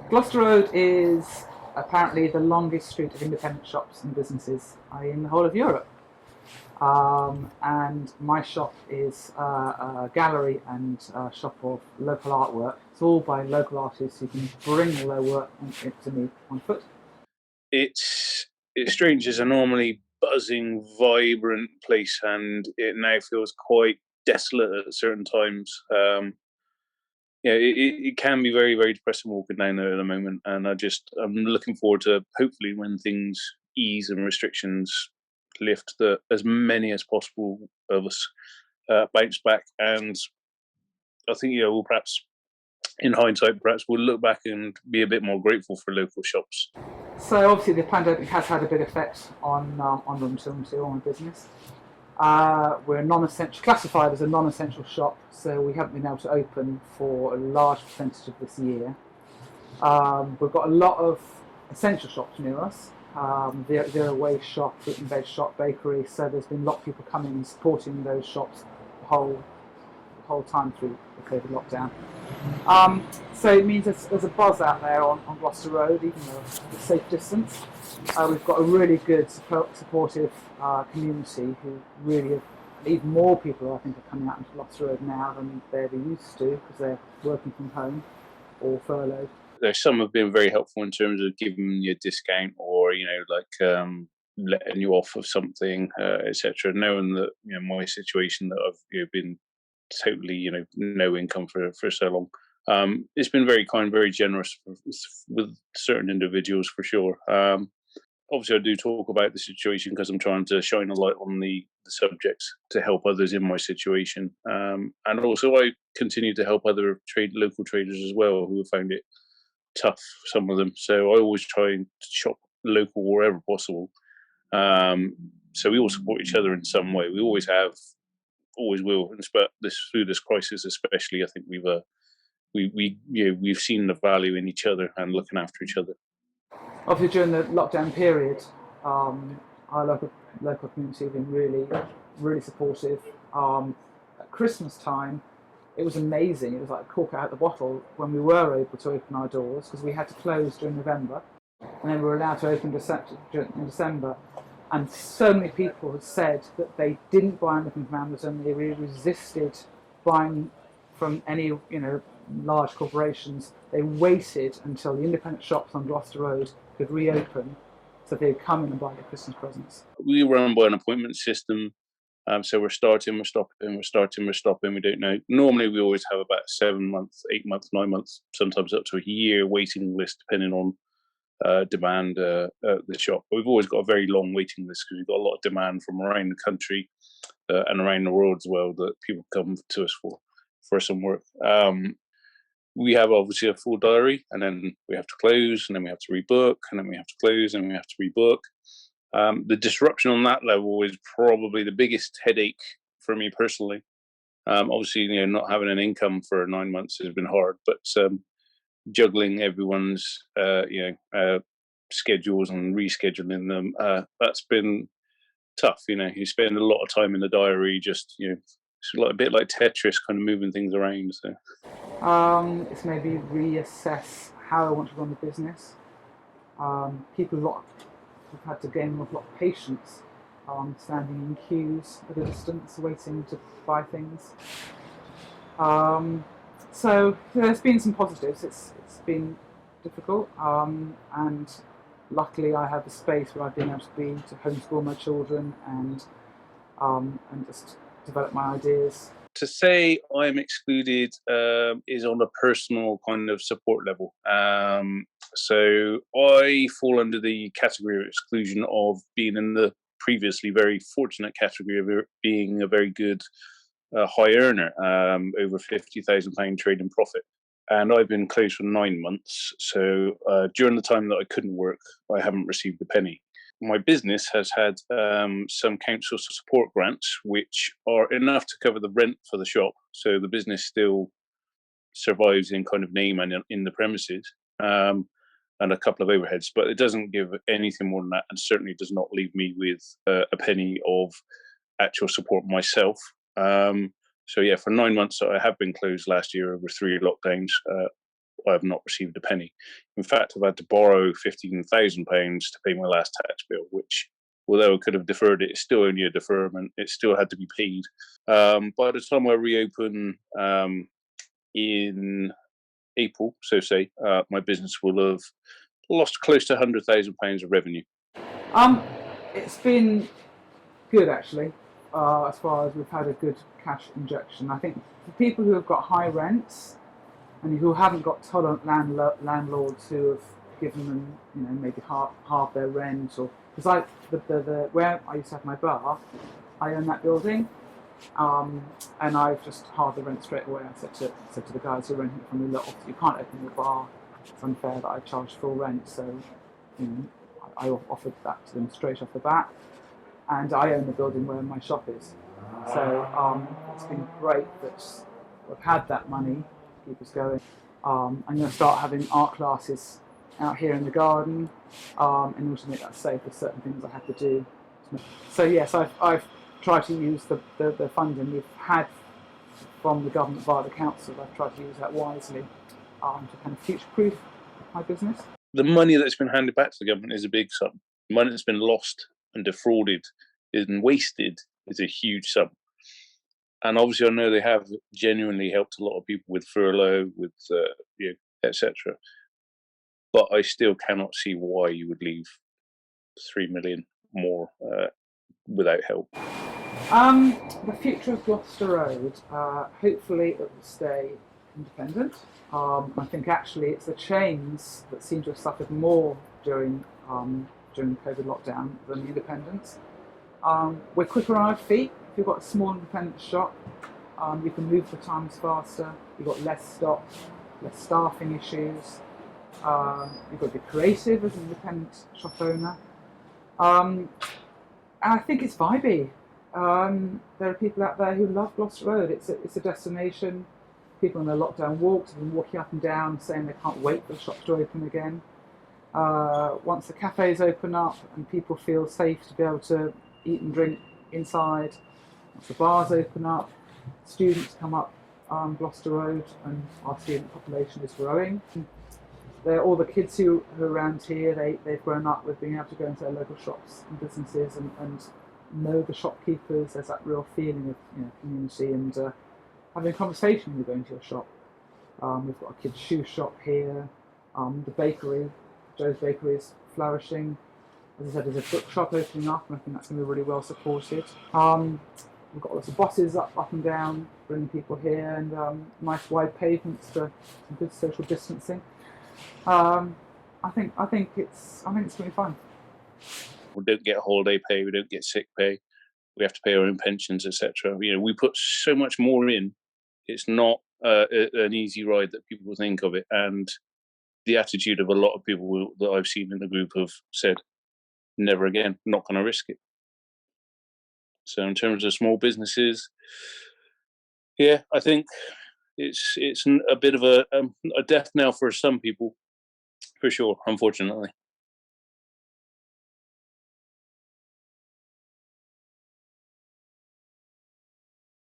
Gloucester Road is apparently the longest street of independent shops and businesses in the whole of Europe. And my shop is a gallery and a shop of local artwork. It's all by local artists who can bring all their work to me on foot. It's strange. It's a normally buzzing, vibrant place, and it now feels quite desolate at certain times. Yeah, it can be very, very depressing walking down there at the moment, and I'm looking forward to hopefully when things ease and restrictions lift, that as many as possible of us bounce back. And I think we'll perhaps, in hindsight, perhaps we'll look back and be a bit more grateful for local shops. So obviously the pandemic has had a big effect on room 2 on my business. We're non-essential, classified as a non-essential shop, so we haven't been able to open for a large percentage of this year. We've got a lot of essential shops near us. Zero waste shop, fruit and veg shop, bakery. So there's been a lot of people coming and supporting those shops the whole time through the COVID lockdown. So it means there's a buzz out there on Gloucester Road, even though it's a safe distance. We've got a really good, supportive community who really have, even more people I think are coming out into Gloucester Road now than they ever used to because they're working from home or furloughed. There's some have been very helpful in terms of giving you a discount, or letting you off of something, etc. Knowing that my situation, that I've been totally no income for so long. It's been very kind, very generous with certain individuals for sure. Obviously, I do talk about the situation because I'm trying to shine a light on the subjects to help others in my situation, and also I continue to help other local traders as well who have found it tough, some of them. So I always try and shop local wherever possible. So we all support each other in some way. We always have, always will. But through this crisis, especially, I think we've seen the value in each other and looking after each other. Obviously, during the lockdown period, our local community have been really, really supportive. At Christmas time, it was amazing. It was like cork out the bottle when we were able to open our doors because we had to close during November, and then we were allowed to open in December. And so many people have said that they didn't buy anything from Amazon. They really resisted buying from any large corporations. They waited until the independent shops on Gloucester Road could reopen so they'd come in and buy their Christmas presents. We run by an appointment system. So we're starting, we're stopping, we're starting, we're stopping. We don't know. Normally, we always have about 7 months, 8 months, 9 months, sometimes up to a year waiting list, depending on demand at the shop. But we've always got a very long waiting list because we've got a lot of demand from around the country and around the world as well that people come to us for some work. We have obviously a full diary, and then we have to close, and then we have to rebook, and then we have to close, and we have to rebook. The disruption on that level is probably the biggest headache for me personally. Obviously, not having an income for 9 months has been hard, but juggling everyone's schedules and rescheduling them, that's been tough. You spend a lot of time in the diary, just it's a bit like Tetris, kind of moving things around. So it's maybe reassess how I want to run the business. People have had to gain a lot of patience, standing in queues at a distance, waiting to buy things. So there's been some positives. It's been difficult, and luckily I have a space where I've been able to homeschool my children and just develop my ideas. to say I'm excluded is on a personal kind of support level. So I fall under the category of exclusion of being in the previously very fortunate category of being a very good high earner, over £50,000 trading profit. And I've been closed for 9 months. So during the time that I couldn't work, I haven't received a penny. My business has had some council support grants, which are enough to cover the rent for the shop. So the business still survives in kind of name and in the premises, and a couple of overheads. But it doesn't give anything more than that, and certainly does not leave me with a penny of actual support myself. So yeah, for 9 months, I have been closed last year over 3 lockdowns. I've not received a penny. In fact, I've had to borrow £15,000 to pay my last tax bill, which, although I could have deferred it, it's still only a deferment. It still had to be paid. By the time I reopen in April, so say, my business will have lost close to £100,000 of revenue. It's been good actually, as far as we've had a good cash injection. I think for people who have got high rents and who haven't got tolerant landlords who have given them, maybe half their rent, or because the where I used to have my bar, I own that building, and I've just halved the rent straight away. I said to the guys who are renting it from me, look, you can't open your bar. It's unfair that I charge full rent, so I offered that to them straight off the bat. And I own the building where my shop is. So it's been great that we've had that money to keep us going. I'm going to start having art classes out here in the garden in order to make that safe. There's certain things I have to do. So yes, I've tried to use the funding we've had from the government via the council. I've tried to use that wisely to kind of future-proof my business. The money that's been handed back to the government is a big sum. The money that's been lost and defrauded and wasted is a huge sum. And obviously I know they have genuinely helped a lot of people with furlough, with etc. But I still cannot see why you would leave 3 million more without help. The future of Gloucester Road, hopefully it will stay independent. I think actually it's the chains that seem to have suffered more during the COVID lockdown than the independents. We're quicker on our feet. If you've got a small independent shop, you can move the times faster. You've got less stock, less staffing issues. You've got to be creative as an independent shop owner. And I think it's vibey. There are people out there who love Gloucester Road. It's a destination. People on their lockdown walks have been walking up and down saying they can't wait for the shops to open again. Once the cafes open up and people feel safe to be able to eat and drink inside, once the bars open up, students come up Gloucester Road, and our student population is growing. All the kids who are around here, they've grown up with being able to go into their local shops and businesses and know the shopkeepers. There's that real feeling of community and having a conversation when you go into your shop. We've got a kids' shoe shop here. The bakery, Joe's Bakery, is flourishing. As I said, there's a bookshop opening up, and I think that's going to be really well supported. We've got lots of buses up and down, bringing people here, and nice wide pavements for some good social distancing. I think it's going to be fun. We don't get holiday pay, we don't get sick pay, we have to pay our own pensions, etc. We put so much more in. It's not an easy ride that people think of it, and the attitude of a lot of people that I've seen in the group have said, never again, not going to risk it. So in terms of small businesses, yeah, I think it's a bit of a death knell for some people, for sure, unfortunately.